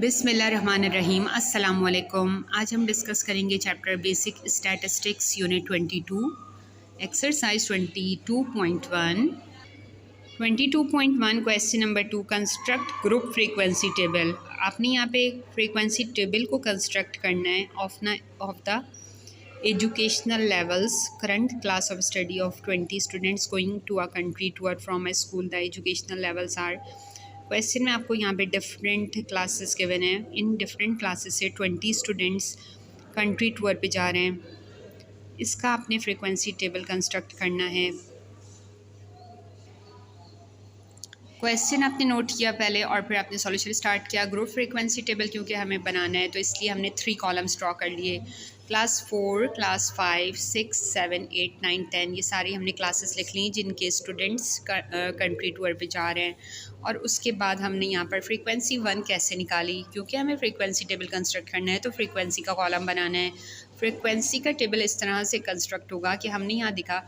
बिस्मिल्लाहिर्रहमानिर्रहीम। अस्सलाम वालेकुम। आज हम डिस्कस करेंगे chapter basic statistics unit 22 exercise 22.1। 22.1 question number 2, construct group frequency table. आपने यहाँ पे फ्रीक्वेंसी टेबल को कंस्ट्रक्ट करना है of the educational levels current class of study of 20 students going to a country tour from a school. The educational levels are. Question में आपको यहाँ पे डिफरेंट क्लासेस गिवन हैं। इन डिफरेंट क्लासेस से 20 students country tour पे जा रहे हैं। इसका आपने फ्रीक्वेंसी टेबल कंस्ट्रक्ट करना है। क्वेश्चन आपने नोट किया पहले और फिर आपने सॉल्यूशन स्टार्ट किया। ग्रुप फ्रीक्वेंसी टेबल क्योंकि हमें बनाना है तो इसलिए हमने 3 कॉलम्स ड्रॉ कर लिए। क्लास 4, क्लास 5, 6, 7, 8, 9, 10 ये सारी हमने क्लासेस लिख ली जिनके स्टूडेंट्स कंट्री टूर पे जा रहे हैं। और उसके बाद हमने यहाँ पर फ्रीक्वेंसी 1 कैसे निकाली, क्योंकि हमें फ्रीक्वेंसी टेबल कंस्ट्रक्ट करना है तो फ्रीक्वेंसी का कॉलम बनाना है। फ्रीक्वेंसी का टेबल इस तरह से कंस्ट्रक्ट होगा कि हमने यहाँ दिखा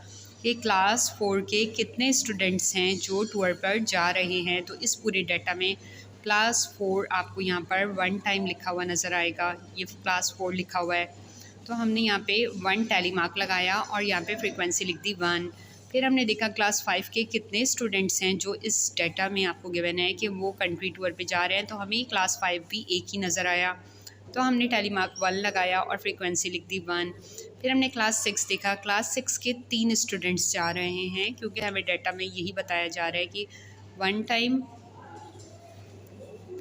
कि क्लास 4 के कितने स्टूडेंट्स हैं जो टूर पर जा रहे हैं। तो इस पूरे डाटा में क्लास 4 आपको यहाँ पर 1 टाइम लिखा हुआ नज़र आएगा। ये क्लास 4 लिखा हुआ है तो हमने यहाँ पे 1 टैली मार्क लगाया और यहाँ पे फ्रीक्वेंसी लिख दी 1। फिर हमने देखा क्लास 5 के कितने स्टूडेंट्स हैं जो इस डाटा में आपको गिवन है कि वो कंट्री टूर पे जा रहे हैं। तो हमें क्लास 5 भी एक ही नज़र आया तो हमने टैली मार्क 1 लगाया और फ्रीक्वेंसी लिख दी 1। फिर हमने क्लास 6 देखा। क्लास 6 के 3 स्टूडेंट्स जा रहे हैं क्योंकि हमें डाटा में यही बताया जा रहा है कि 1 टाइम,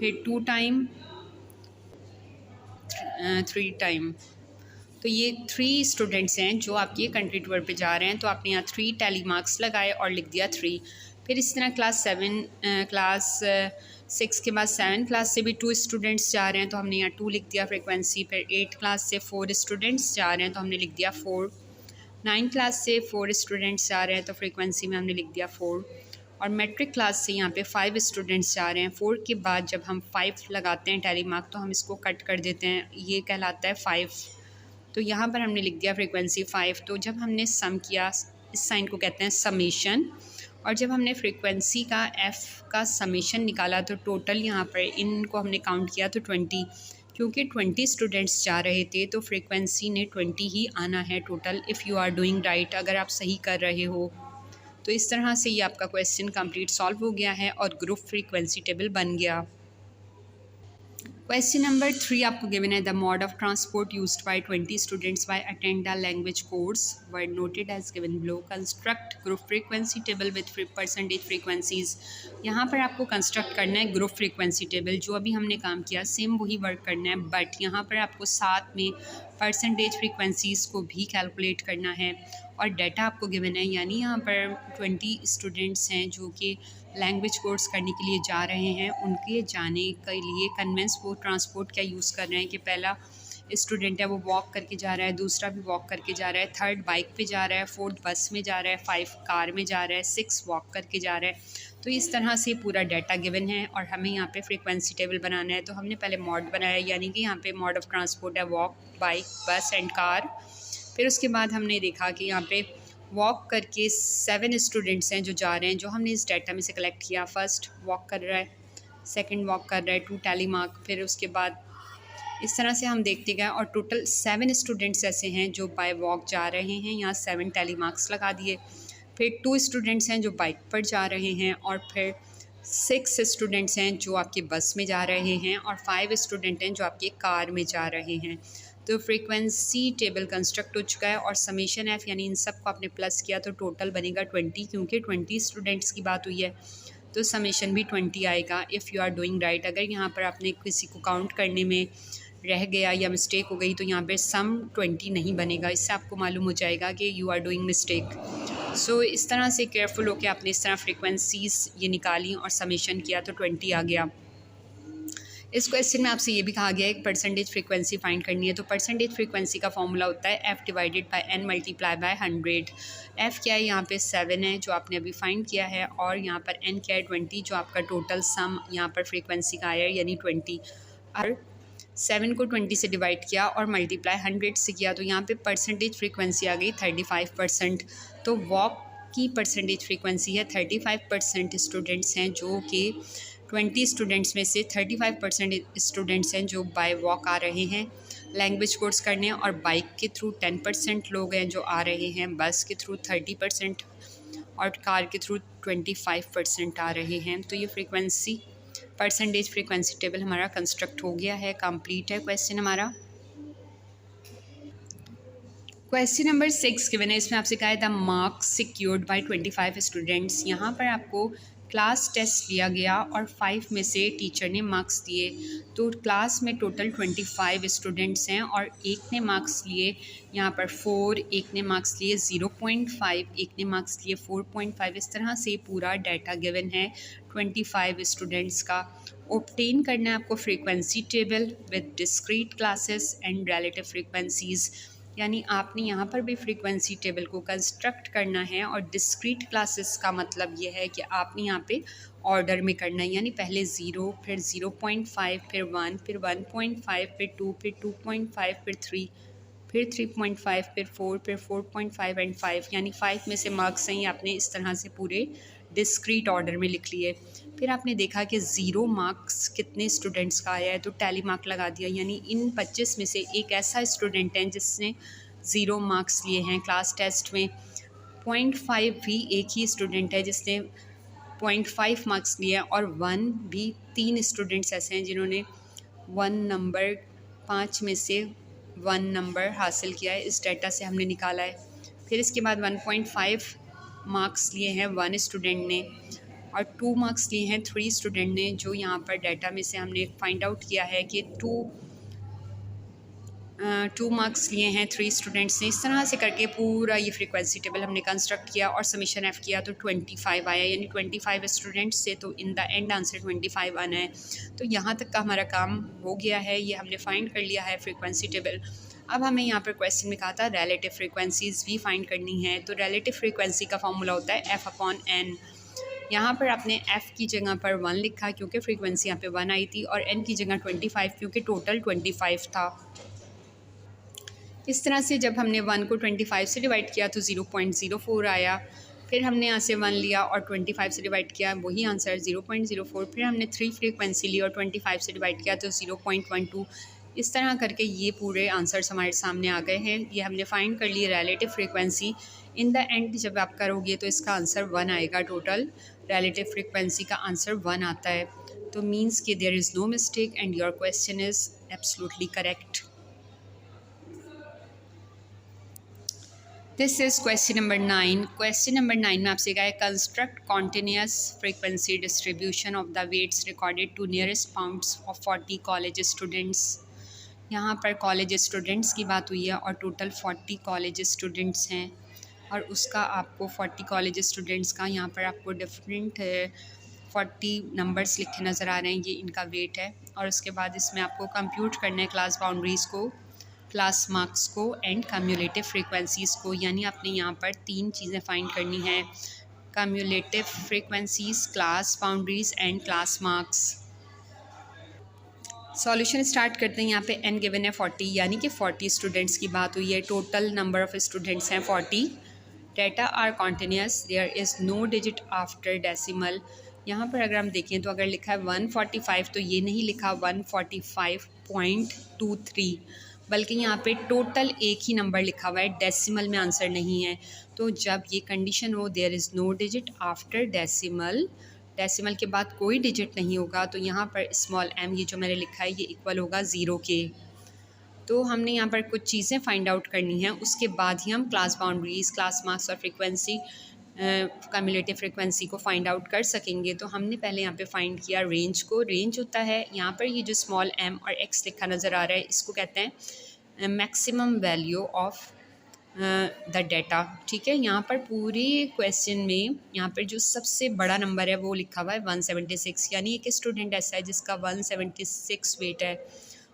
फिर 2 टाइम, 3 टाइम। तो ये 3 स्टूडेंट्स हैं जो आपके कंट्री टूर पे जा रहे हैं। तो आपने यहाँ 3 टैली मार्क्स लगाए और लिख दिया 3। फिर इस तरह क्लास 6 के बाद 7 क्लास से भी 2 स्टूडेंट्स जा रहे हैं तो हमने यहाँ 2 लिख दिया फ्रीक्वेंसी। फिर 8 क्लास से 4 स्टूडेंट्स जा रहे हैं तो हमने लिख दिया 4। 9 क्लास से 4 स्टूडेंट्स जा रहे हैं तो फ्रीक्वेंसी में हमने लिख दिया 4। और मैट्रिक क्लास से यहाँ पे 5 स्टूडेंट्स जा रहे हैं। 4 के बाद जब हम 5 लगाते हैं टैली मार्क तो हम इसको कट कर देते हैं, ये कहलाता है 5। तो यहाँ पर हमने लिख दिया फ्रीक्वेंसी 5। तो जब हमने सम किया, इस साइन को कहते हैं समेशन, और जब हमने फ्रीक्वेंसी का f का समेशन निकाला तो टोटल यहाँ पर इनको हमने काउंट किया तो 20। क्योंकि 20 स्टूडेंट्स जा रहे थे तो फ्रीक्वेंसी ने 20 ही आना है total. If you are doing right, अगर आप सही कर रहे हो। तो इस तरह से ये आपका क्वेश्चन कंप्लीट सॉल्व हो गया है और ग्रुप फ्रीक्वेंसी टेबल बन गया। क्वेश्चन नंबर 3 आपको गिवन है the mode of transport used by 20 students by attend the language course word noted as given below. Construct group frequency table with percentage frequencies. यहाँ पर आपको कंस्ट्रक्ट करना है group frequency table. जो अभी हमने काम किया सेम वही वर्क करना है, बट यहाँ पर आपको साथ में परसेंटेज फ्रीक्वेंसीज़ को भी कैलकुलेट करना है। और डाटा आपको गिवन है, यानी यहाँ पर 20 स्टूडेंट्स हैं जो कि लैंग्वेज कोर्स करने के लिए जा रहे हैं। उनके जाने के लिए कन्वेंस ट्रांसपोर्ट क्या यूज़ कर रहे हैं कि पहला स्टूडेंट है वो वॉक करके जा रहा है, दूसरा भी वॉक करके जा रहा है, 3rd बाइक पे जा रहा है, 4th बस में जा रहा है, 5 कार में जा रहा है, 6 वॉक करके जा रहा है। तो इस तरह से पूरा डाटा गिवन है और हमें यहाँ पे फ्रीक्वेंसी टेबल बनाना है। तो हमने पहले मॉड बनाया, यानी कि यहाँ पे मॉड ऑफ ट्रांसपोर्ट है वॉक, बाइक, बस एंड कार। फिर उसके बाद हमने देखा कि यहाँ पे वॉक करके 7 स्टूडेंट्स हैं जो जा रहे हैं, जो हमने इस डाटा में से कलेक्ट किया। फर्स्ट वॉक कर रहा है, सेकंड वॉक कर रहा है, 2 टैली मार्क। फिर उसके बाद इस तरह से हम देखते गए और टोटल 7 स्टूडेंट्स ऐसे हैं जो बाय वॉक जा रहे हैं, यहाँ 7 टैली मार्क्स लगा दिए। फिर 2 स्टूडेंट्स हैं जो बाइक पर जा रहे हैं और फिर 6 स्टूडेंट्स हैं जो आपके बस में जा रहे हैं और 5 स्टूडेंट हैं जो आपके कार में जा रहे हैं। तो फ्रीक्वेंसी टेबल कंस्ट्रक्ट हो चुका है और समेशन एफ यानी इन सब को आपने प्लस किया तो टोटल बनेगा 20, क्योंकि 20 स्टूडेंट्स की बात हुई है तो समेशन भी 20 आएगा। If you are doing right, अगर यहाँ पर आपने किसी को काउंट करने में रह गया या मिस्टेक हो गई तो यहाँ पे सम 20 नहीं बनेगा। इससे आपको मालूम हो जाएगा कि यू आर डूइंग मिस्टेक। सो इस तरह से केयरफुल होकर आपने इस तरह फ्रीक्वेंसीज़ ये निकाली और समेशन किया तो 20 आ गया। इस क्वेश्चन में आपसे ये भी कहा गया है कि परसेंटेज फ्रीक्वेंसी फाइंड करनी है। तो परसेंटेज फ्रीक्वेंसी का फॉर्मूला होता है f divided by n multiply by 100। f क्या है, यहाँ पे 7 है जो आपने अभी फाइंड किया है, और यहाँ पर n क्या है 20, जो आपका टोटल सम यहाँ पर फ्रीक्वेंसी का आया है यानी 20। और 7 को 20 से डिवाइड किया और मल्टीप्लाई 100 से किया तो यहाँ पे परसेंटेज फ्रीक्वेंसी आ गई 35%। तो वॉक की परसेंटेज फ्रीक्वेंसी है 35% स्टूडेंट्स हैं जो कि 20 स्टूडेंट्स में से 35% स्टूडेंट्स हैं जो बाय वॉक आ रहे हैं लैंग्वेज कोर्स करने, और बाइक के थ्रू 10% लोग हैं जो आ रहे हैं, बस के थ्रू 30% और कार के थ्रू 25% आ रहे हैं। तो ये फ्रीक्वेंसी परसेंटेज फ्रीक्वेंसी टेबल हमारा कंस्ट्रक्ट हो गया है, कंप्लीट है क्वेश्चन हमारा। क्वेश्चन नंबर 6 गिवन है, इसमें आपसे कहा है the marks secured by 25 students. यहाँ पर आपको क्लास टेस्ट लिया गया और 5 में से टीचर ने मार्क्स दिए। तो क्लास में टोटल 25 स्टूडेंट्स हैं और एक ने मार्क्स लिए यहाँ पर 4, एक ने मार्क्स लिए 0.5, एक ने मार्क्स लिए 4.5। इस तरह से पूरा डाटा गिवन है 25 स्टूडेंट्स का। ऑब्टेन करना है आपको frequency table with discrete classes and relative frequencies, यानी आपने यहाँ पर भी फ्रीक्वेंसी टेबल को कंस्ट्रक्ट करना है। और डिस्क्रीट क्लासेस का मतलब ये है कि आपने यहाँ पे ऑर्डर में करना है, यानी पहले 0, फिर 0.5, फिर 1, फिर 1.5, फिर 2, फिर 2.5, फिर 3, फिर 3.5, फिर 4, फिर 4.5 एंड 5, यानी 5 में से मार्क्स हैं, आपने इस तरह से पूरे डिस्क्रीट ऑर्डर में लिख लिए। फिर आपने देखा कि 0 मार्क्स कितने स्टूडेंट्स का आया है, तो टैली मार्क लगा दिया, यानी इन 25 में से एक ऐसा स्टूडेंट है जिसने 0 मार्क्स लिए हैं क्लास टेस्ट में। 0.5 भी एक ही स्टूडेंट है जिसने 0.5 मार्क्स लिए हैं, और 1 भी 3 स्टूडेंट्स ऐसे हैं जिन्होंने 1 नंबर 5 में से 1 नंबर हासिल किया है, इस डाटा से हमने निकाला है। फिर इसके बाद 1.5 मार्क्स लिए हैं 1 स्टूडेंट ने, और 2 मार्क्स लिए हैं 3 स्टूडेंट ने, जो यहाँ पर डाटा में से हमने फाइंड आउट किया है कि 2 मार्क्स लिए हैं 3 स्टूडेंट्स ने। इस तरह से करके पूरा ये फ्रीक्वेंसी टेबल हमने कंस्ट्रक्ट किया और समीशन एफ़ किया तो 25 आया, यानी 25 स्टूडेंट्स से, तो इन द एंड आंसर 25 आना है। तो यहाँ तक का हमारा काम हो गया है, ये हमने फाइंड कर लिया है फ्रीक्वेंसी टेबल। अब हमें यहाँ पर क्वेश्चन में कहा था रिलेटिव फ्रीक्वेंसीज़ भी फाइंड करनी है। तो रिलेटिव फ्रीक्वेंसी का फॉर्मूला होता है F/n। यहाँ पर आपने f की जगह पर 1 लिखा क्योंकि फ्रीक्वेंसी यहाँ पे 1 आई थी, और n की जगह 25 क्योंकि टोटल 25 था। इस तरह से जब हमने 1 को 25 से डिवाइड किया तो 0.04 आया। फिर हमने यहाँ से 1 लिया और 25 से डिवाइड किया, वही आंसर 0.04। फिर हमने 3 फ्रीक्वेंसी ली और 25 से डिवाइड किया तो 0.12। इस तरह करके ये पूरे आंसर्स हमारे सामने आ गए हैं। ये हमने फाइंड कर ली relative frequency. In the end जब आप करोगे तो इसका आंसर 1 आएगा। टोटल रिलेटिव फ्रीक्वेंसी का आंसर 1 आता है। तो मीन्स कि there is no mistake and your question is absolutely correct. This is question number 9। Question number 9 में आपसे कहा है construct continuous frequency distribution of the weights recorded to nearest pounds of 40 college students. यहाँ पर college students की बात हुई है और टोटल 40 कॉलेज स्टूडेंट्स हैं, और उसका आपको 40 कॉलेज स्टूडेंट्स का यहाँ पर आपको डिफरेंट 40 नंबर्स लिखे नज़र आ रहे हैं, ये इनका वेट है। और उसके बाद इसमें आपको कंप्यूट करना है क्लास बाउंड्रीज़ को, क्लास मार्क्स को एंड कम्युलेटिव फ्रीक्वेंसीज़ को, यानी आपने यहाँ पर 3 चीज़ें फाइंड करनी है, cumulative frequencies, class boundaries and class marks. Solution start करते हैं। यहाँ पे n गिवन है 40, यानी कि 40 स्टूडेंट्स की बात हुई है। टोटल नंबर ऑफ़ स्टूडेंट्स हैं 40। Data are continuous, there is no digit after decimal. यहाँ पर अगर हम देखें तो अगर लिखा है 145 तो ये नहीं लिखा 145.23, बल्कि यहाँ पे टोटल एक ही नंबर लिखा हुआ है, डेसिमल में आंसर नहीं है। तो जब ये कंडीशन हो there is no digit after decimal, decimal के बाद कोई डिजिट नहीं होगा, तो यहाँ पर स्मॉल m ये जो मैंने लिखा है ये इक्वल होगा 0 के। तो हमने यहाँ पर कुछ चीज़ें फाइंड आउट करनी है, उसके बाद ही हम क्लास बाउंड्रीज़, क्लास मार्क्स और फ्रीक्वेंसी, कम्युलेटिव फ्रीक्वेंसी को फाइंड आउट कर सकेंगे। तो हमने पहले यहाँ पे फाइंड किया रेंज को। रेंज होता है यहाँ पर ये जो स्मॉल m और x लिखा नज़र आ रहा है, इसको कहते हैं maximum value of the data. ठीक है, यहाँ पर पूरे क्वेश्चन में यहाँ पर जो सबसे बड़ा नंबर है वो लिखा हुआ है 176, यानी एक स्टूडेंट ऐसा है जिसका 176 वेट है।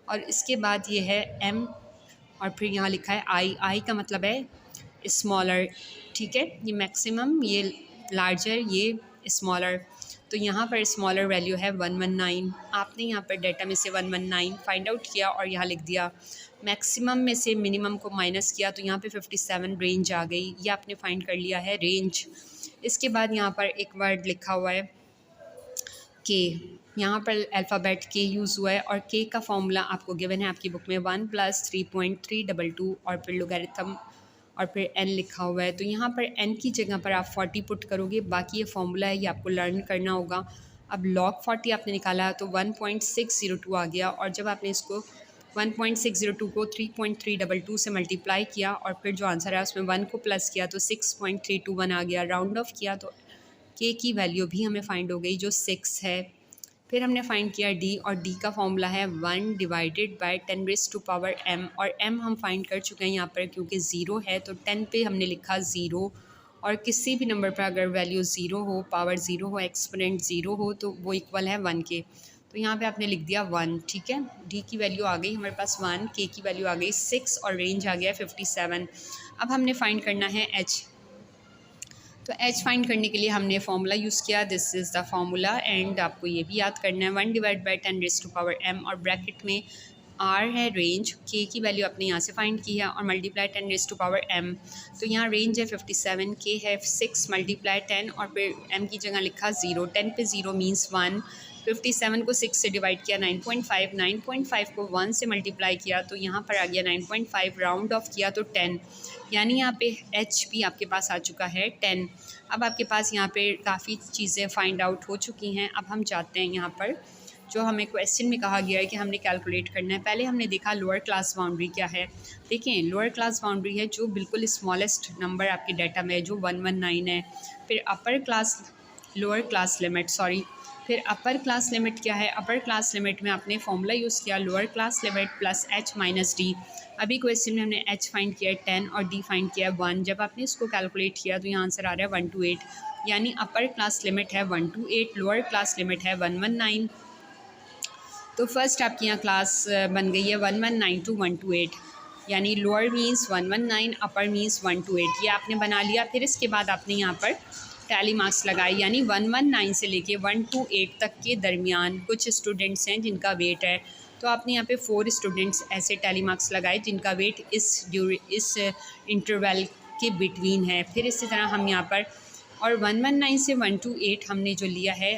और इसके बाद ये है m, और फिर यहाँ लिखा है आई का मतलब है स्मॉलर। ठीक है, ये मैक्सिमम, ये लार्जर, ये स्मॉलर। तो यहाँ पर स्मॉलर वैल्यू है 119। आपने यहाँ पर डाटा में से 119 फाइंड आउट किया और यहाँ लिख दिया। मैक्सिमम में से मिनिमम को माइनस किया तो यहाँ पे 57 रेंज आ गई, ये आपने फाइंड कर लिया है रेंज। इसके बाद यहाँ पर एक वर्ड लिखा हुआ है के, यहाँ पर अल्फ़ाबेट के यूज़ हुआ है और के का फॉर्मूला आपको गिवन है आपकी बुक में 1+3.322 और फिर लोगैरिथम और फिर n लिखा हुआ है। तो यहाँ पर n की जगह पर आप 40 पुट करोगे, बाकी ये फॉर्मूला है, ये आपको लर्न करना होगा। अब log 40 आपने निकाला तो 1.602 आ गया, और जब आपने इसको 1.602 को 3.322 से मल्टीप्लाई किया और फिर जो आंसर है उसमें 1 को प्लस किया तो 6.321 आ गया। राउंड ऑफ किया तो के की वैल्यू भी हमें फाइंड हो गई जो 6 है। फिर हमने फाइंड किया डी, और डी का फॉर्मूला है 1 डिवाइडेड बाय 10⁻⁴ m, और m हम फाइंड कर चुके हैं यहाँ पर क्योंकि ज़ीरो है तो 10 पे हमने लिखा ज़ीरो, और किसी भी नंबर पर अगर वैल्यू ज़ीरो हो, पावर ज़ीरो हो, एक्सपोनेंट ज़ीरो हो तो वो इक्वल है 1 के। तो यहाँ पे आपने लिख दिया 1, ठीक है। डी की वैल्यू आ गई हमारे पास 1, के की वैल्यू आ गई 6 और रेंज आ गया 57। अब हमने फाइंड करना है एच। तो एच फाइंड करने के लिए हमने फार्मूला यूज़ किया, this is the formula, and आपको ये भी याद करना है 1 डिवाइड बाई 10⁻m, और ब्रैकेट में आर है रेंज, के की वैल्यू आपने यहाँ से फाइंड की है और मल्टीप्लाई 10⁻m। तो यहाँ रेंज है 57, के है 6 मल्टीप्लाई 10 और फिर m की जगह लिखा 0, 10 पे 0 मीन्स 1, 57 को 6 से डिवाइड किया 9.5, 9.5 को 1 से मल्टीप्लाई किया तो यहाँ पर आ गया 9.5, राउंड ऑफ किया तो 10, यानी यहाँ पे एच भी आपके पास आ चुका है 10। अब आपके पास यहाँ पे काफ़ी चीज़ें फाइंड आउट हो चुकी हैं। अब हम जाते हैं यहाँ पर जो हमें क्वेश्चन में कहा गया है कि हमने कैलकुलेट करना है। पहले हमने देखा लोअर क्लास बाउंड्री क्या है। देखें, लोअर क्लास बाउंड्री है जो बिल्कुल स्मॉलेस्ट नंबर आपके डाटा में है जो 119 है। फिर upper class, lower class limit sorry, फिर अपर क्लास लिमिट क्या है। अपर क्लास लिमिट में आपने फॉर्मूला यूज़ किया lower class limit plus H minus D. अभी क्वेश्चन में हमने एच फाइंड किया है 10 और डी फाइंड किया है 1। जब आपने इसको कैलकुलेट किया तो यहाँ आंसर आ रहा है 128, यानी अपर क्लास लिमिट है 128, लोअर क्लास लिमिट है 119। तो फर्स्ट आपकी यहाँ क्लास बन गई है 119 टू 128, यानी लोअर मीन्स 119, अपर मीन्स 128, ये आपने बना लिया। फिर इसके बाद आपने यहाँ पर टैली मार्क्स लगाए, यानी 119 से लेके 128 तक के दरमियान कुछ स्टूडेंट्स हैं जिनका वेट है, तो आपने यहाँ पे 4 स्टूडेंट्स ऐसे टैली मार्क्स लगाए जिनका वेट इस इंटरवल के बिटवीन है। फिर इसी तरह हम यहाँ पर, और 119 से 128 हमने जो लिया है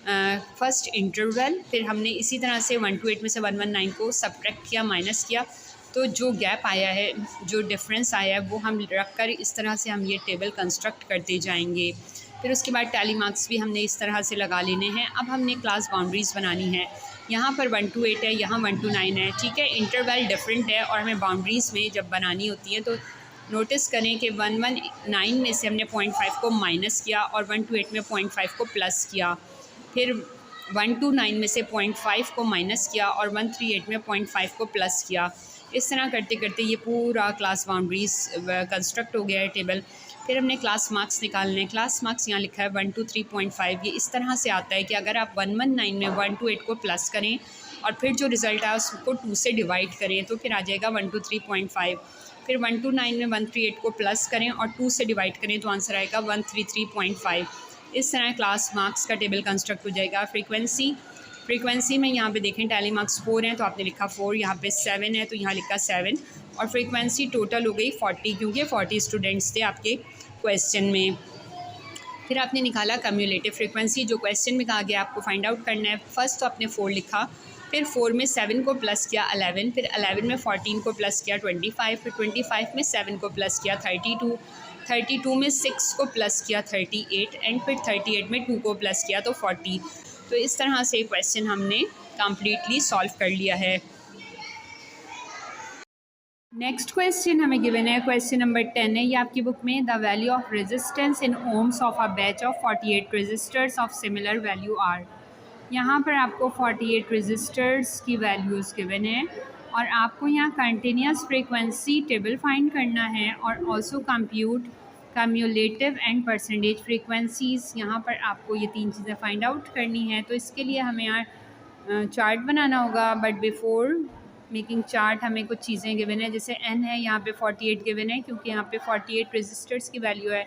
फर्स्ट इंटरवल, फिर हमने इसी तरह से 128 में से 119 को सब्ट्रैक्ट किया, माइनस किया, तो जो गैप आया है, जो डिफरेंस आया है वो हम रख कर इस तरह से हम ये टेबल कंस्ट्रक्ट करते जाएंगे। फिर उसके बाद टैली मार्क्स भी हमने इस तरह से लगा लेने हैं। अब हमने क्लास बाउंड्रीज़ बनानी है। यहाँ पर 128 है, यहाँ 129 है, ठीक है, इंटरवल डिफरेंट है और हमें बाउंड्रीज़ में जब बनानी होती है तो नोटिस करें कि 119 में से हमने 0.5 को माइनस किया और 128 में 0.5 को प्लस किया, फिर 129 में से 0.5 को माइनस किया और 138 में 0.5 को प्लस किया। इस तरह करते करते ये पूरा क्लास बाउंड्रीज़ कंस्ट्रक्ट हो गया है टेबल। फिर हमने क्लास मार्क्स निकालने हैं। क्लास मार्क्स यहाँ लिखा है 123.5। ये इस तरह से आता है कि अगर आप 119 में 128 को प्लस करें और फिर जो रिज़ल्ट आया उसको 2 से डिवाइड करें तो फिर आ जाएगा 123.5। फिर 129 में 138 को प्लस करें और 2 से डिवाइड करें तो आंसर आएगा 133.5। इस तरह क्लास मार्क्स का टेबल कंस्ट्रक्ट हो जाएगा। फ्रीक्वेंसी में यहाँ पे देखें टैली मार्क्स 4 हैं तो आपने लिखा 4, यहाँ पे 7 है तो यहाँ लिखा 7, और फ्रीक्वेंसी टोटल हो गई 40 क्योंकि 40 स्टूडेंट्स थे आपके क्वेश्चन में। फिर आपने निकाला कम्युलेटिव फ्रीक्वेंसी, जो क्वेश्चन में कहा गया आपको फाइंड आउट करना है। फर्स्ट तो आपने 4 लिखा, फिर 4 में 7 को प्लस किया 11, फिर 11 में 14 को प्लस किया 25, फिर 25 में 7 को प्लस किया 32, 32 में 6 को प्लस किया 38, एंड फिर 38 में 2 को प्लस किया तो 40। तो इस तरह से क्वेश्चन हमने कम्प्लीटली सॉल्व कर लिया है। नेक्स्ट क्वेश्चन हमें गिवन है, क्वेश्चन नंबर 10 है ये आपकी बुक में। The value of resistance in ohms of a batch of 48 resistors of similar value are. यहाँ पर आपको 48 रजिस्टर्स की वैल्यूज़ गिवन है और आपको यहाँ कंटिन्यूस फ्रीक्वेंसी टेबल फाइंड करना है और also compute cumulative and percentage frequencies. यहाँ पर आपको ये 3 चीज़ें फाइंड आउट करनी है। तो इसके लिए हमें यहाँ चार्ट बनाना होगा, बट बिफोर मेकिंग चार्ट हमें कुछ चीज़ें गिवन है, जैसे n है, यहाँ पे 48 गिवन है क्योंकि यहाँ पे 48 रजिस्टर्स की वैल्यू है।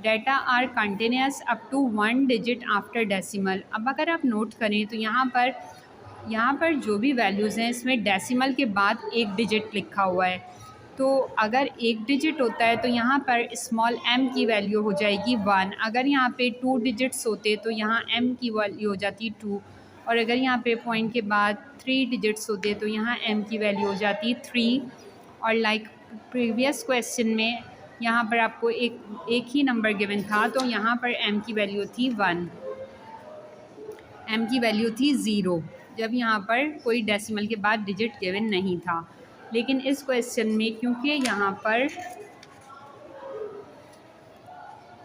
Data are continuous up to 1 digit after decimal. अब अगर आप नोट करें तो यहाँ पर जो भी वैल्यूज़ हैं इसमें डेसिमल के बाद 1 डिजिट लिखा हुआ है। तो अगर एक डिजिट होता है तो यहाँ पर स्मॉल m की वैल्यू हो जाएगी 1। अगर यहाँ पे 2 डिजिट्स होते तो यहाँ m की वैल्यू हो जाती 2। और अगर यहाँ पे पॉइंट के बाद 3 डिजिट्स होते तो यहाँ m की वैल्यू हो जाती 3। और लाइक प्रीवियस क्वेश्चन में यहाँ पर आपको एक ही नंबर गिवन था, तो यहाँ पर m की वैल्यू थी 1, m की वैल्यू थी 0, जब यहाँ पर कोई डेसिमल के बाद डिजिट गिवन नहीं था। लेकिन इस क्वेश्चन में क्योंकि यहाँ पर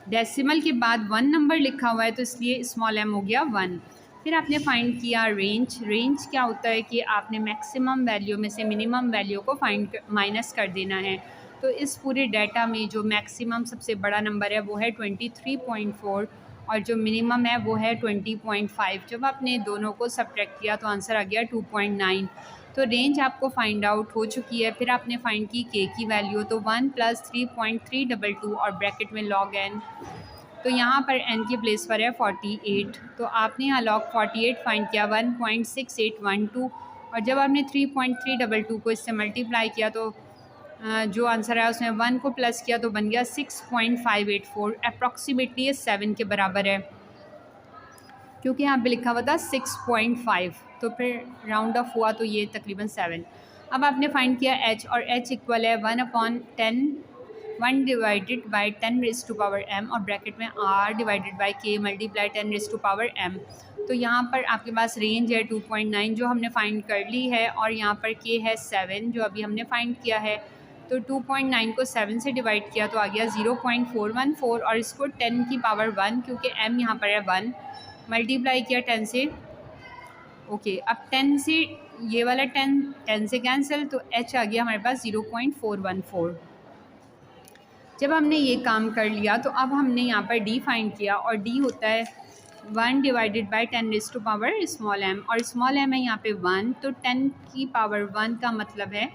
डेसिमल के बाद 1 नंबर लिखा हुआ है तो इसलिए स्मॉल m हो गया 1। फिर आपने फाइंड किया रेंज। रेंज क्या होता है कि आपने मैक्सिमम वैल्यू में से मिनिमम वैल्यू को माइनस कर देना है। तो इस पूरे डाटा में जो मैक्सिमम सबसे बड़ा नंबर है वो है 23.4 और जो मिनिमम है वो है 20.5। जब आपने दोनों को सब्ट्रैक्ट किया तो आंसर आ गया 2.9। तो रेंज आपको फाइंड आउट हो चुकी है। फिर आपने फाइंड की k की वैल्यू, तो 1 + 3.322 और ब्रैकेट में log n। तो यहाँ पर n की प्लेस पर है 48। तो आपने यहाँ log 48 फाइंड किया 1.6812 और जब आपने 3.322 को इससे मल्टीप्लाई किया तो जो आंसर है उसमें 1 को प्लस किया तो बन गया 6.584। अप्रॉक्सीमेटली ये 7 के बराबर है क्योंकि यहाँ पे लिखा हुआ था 6.5, तो फिर राउंड ऑफ हुआ तो ये तकरीबन 7। अब आपने फाइंड किया h और h इक्वल है 1/10 1 डिवाइडेड बाई 10⁻m और ब्रैकेट में r divided by k multiply 10⁻m। तो यहाँ पर आपके पास रेंज है 2.9 जो हमने फाइंड कर ली है और यहाँ पर k है 7 जो अभी हमने फाइंड किया है। तो 2.9 को 7 से डिवाइड किया तो आ गया 0.414 और इसको 10 की पावर 1 क्योंकि m यहाँ पर है 1 मल्टीप्लाई किया 10 से। ओके, अब 10 से ये वाला 10 से कैंसिल तो h आ गया हमारे पास 0.414। जब हमने ये काम कर लिया तो अब हमने यहाँ पर d फाइंड किया और d होता है 1 डिवाइडेड बाई 10⁻m और स्मॉल m है यहाँ पे 1, तो 10 की पावर 1 का मतलब है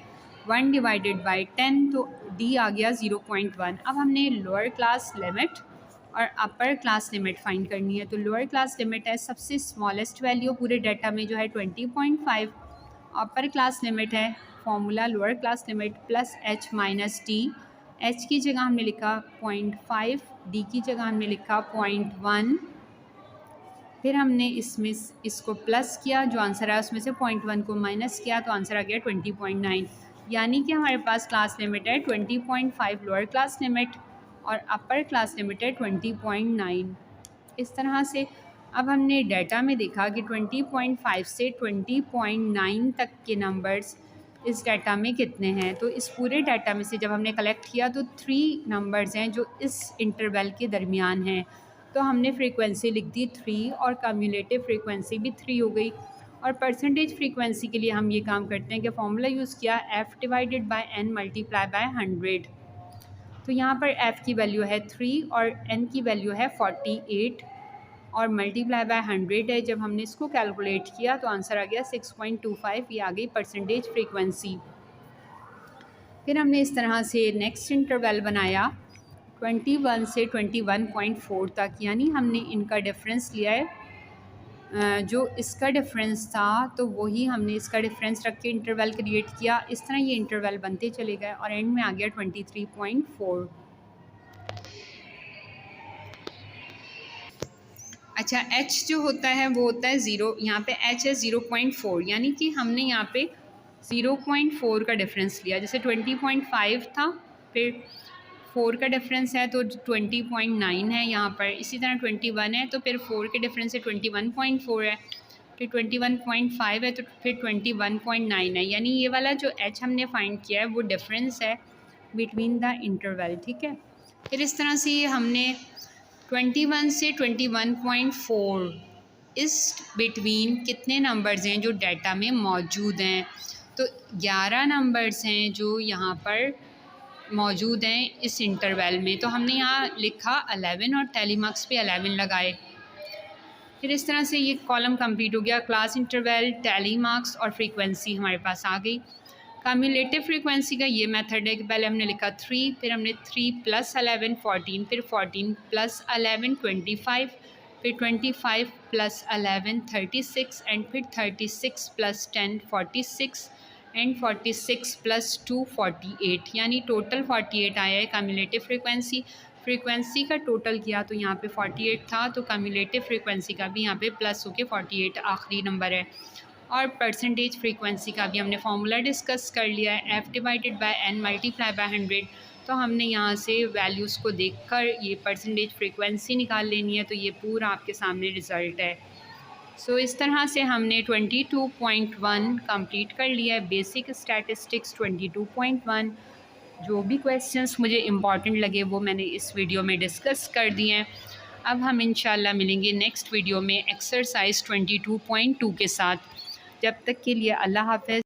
1 डिवाइडेड बाई 10, तो d आ गया 0.1। अब हमने लोअर क्लास लिमिट और अपर क्लास लिमिट फाइंड करनी है। तो लोअर क्लास लिमिट है सबसे स्मॉलेस्ट वैल्यू पूरे डाटा में जो है 20.5। अपर क्लास लिमिट है formula lower class limit plus h minus T. h की जगह हमने लिखा 0.5, d की जगह हमने लिखा 0.1। फिर हमने इसमें इसको प्लस किया, जो आंसर आया उसमें से 0.1 को माइनस किया तो आंसर आ गया 20.9। यानी कि हमारे पास क्लास लिमिट है 20.5 लोअर क्लास लिमिट और अपर क्लास लिमिट है 20.9। इस तरह से अब हमने डाटा में देखा कि 20.5 से 20.9 तक के नंबर्स इस डाटा में कितने हैं। तो इस पूरे डाटा में से जब हमने कलेक्ट किया तो 3 नंबर्स हैं जो इस इंटरवल के दरमियान हैं। तो हमने फ्रीक्वेंसी लिख दी 3 और कम्युलेटिव फ्रीक्वेंसी भी 3 हो गई। और परसेंटेज फ्रीक्वेंसी के लिए हम ये काम करते हैं कि फॉर्मूला यूज़ किया f divided by n multiply by 100। तो यहाँ पर f की वैल्यू है 3 और n की वैल्यू है 48 और मल्टीप्लाई बाय 100 है। जब हमने इसको कैलकुलेट किया तो आंसर आ गया 6.25। ये आ गई परसेंटेज फ्रीक्वेंसी। फिर हमने इस तरह से नेक्स्ट इंटरवल बनाया 21 से 21.4 तक, यानी हमने इनका डिफरेंस लिया है जो इसका डिफरेंस था तो वही हमने इसका डिफरेंस रख के इंटरवल क्रिएट किया। इस तरह ये इंटरवल बनते चले गए और एंड में आ गया 23.4। अच्छा, h जो होता है वो होता है 0, यहाँ पे h है 0.4, यानी कि हमने यहाँ पे 0.4 का डिफरेंस लिया। जैसे 20.5 था फिर 4 का डिफरेंस है तो 20.9 है यहाँ पर। इसी तरह 21 है तो फिर 4 के डिफरेंस से 21.4 है, फिर 21.5 है तो फिर 21.9 है। यानी ये वाला जो h हमने फाइंड किया है वो डिफरेंस है बिटवीन द इंटरवल, ठीक है। फिर इस तरह से हमने 21 से 21.4 इस बिटवीन कितने नंबर्स हैं जो डाटा में मौजूद हैं। तो 11 नंबर्स हैं जो यहाँ पर मौजूद हैं इस इंटरवल में। तो हमने यहाँ लिखा 11 और टैली मार्क्स पे 11 लगाए। फिर इस तरह से ये कॉलम कंप्लीट हो गया। क्लास इंटरवल, टैली मार्क्स और फ्रीक्वेंसी हमारे पास आ गई। कम्युलेटिव फ्रीक्वेंसी का ये मेथड है कि पहले हमने लिखा 3, फिर हमने 3 + 11 14, फिर 14 + 11 25, फिर 25 + 11 36 एंड फिर 36 + 10 46 एंड 46 प्लस 2 48, यानी टोटल 48 आया है कम्युलेटिव फ्रीक्वेंसी का टोटल किया तो यहाँ पे 48 था, तो कम्युलेटिव फ्रीक्वेंसी का भी यहाँ पे प्लस होके 48 आखिरी नंबर है। और परसेंटेज फ्रीक्वेंसी का भी हमने फार्मूला डिस्कस कर लिया है, f divided by n multiply by 100। तो हमने यहाँ से वैल्यूज़ को देखकर ये परसेंटेज फ्रीक्वेंसी निकाल लेनी है, तो ये पूरा आपके सामने रिज़ल्ट है। सो इस तरह से हमने 22.1 कंप्लीट कर लिया है, बेसिक स्टैटिस्टिक्स 22.1। जो भी क्वेश्चंस मुझे इम्पॉर्टेंट लगे वो मैंने इस वीडियो में डिस्कस कर दिए हैं। अब हम इंशाल्लाह मिलेंगे नेक्स्ट वीडियो में एक्सरसाइज 22.2 के साथ। जब तक के लिए अल्लाह हाफ़िज़।